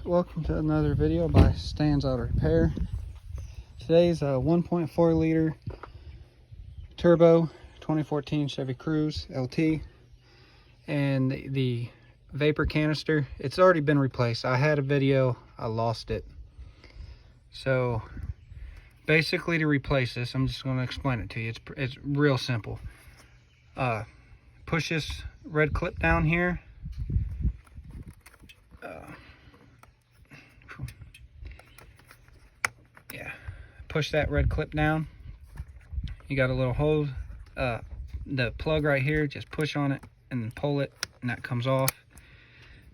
welcome to another video by Stan's Auto Repair. Today's a 1.4 liter turbo 2014 Chevy Cruze LT, and the vapor canister, it's already been replaced. I had a video, I lost it. So basically, to replace this, I'm just going to explain it to you. It's real simple. Push this red clip down here. Push that red clip down. You got a little hose, the plug right here, just push on it and then pull it, and that comes off.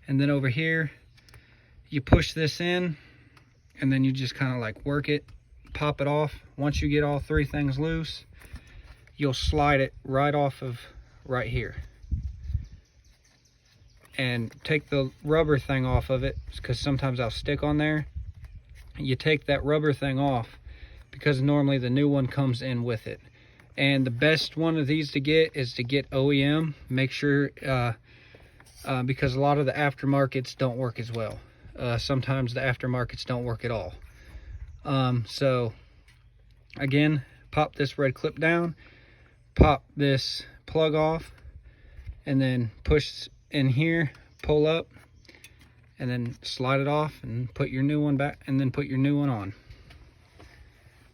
And then over here, you push this in, and then you just kind of like work it, pop it off. Once you get all three things loose, you'll slide it right off of right here and take the rubber thing off of it, because sometimes I'll stick on there. You take that rubber thing off, because normally the new one comes in with it. And the best one of these to get is to get OEM. Make sure, because a lot of the aftermarkets don't work as well. Sometimes the aftermarkets don't work at all. So again, pop this red clip down, pop this plug off, and then push in here, pull up, and then slide it off and put your new one back, and then put your new one on.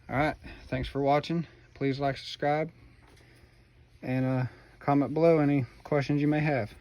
All right, thanks for watching. Please like, subscribe, and comment below any questions you may have.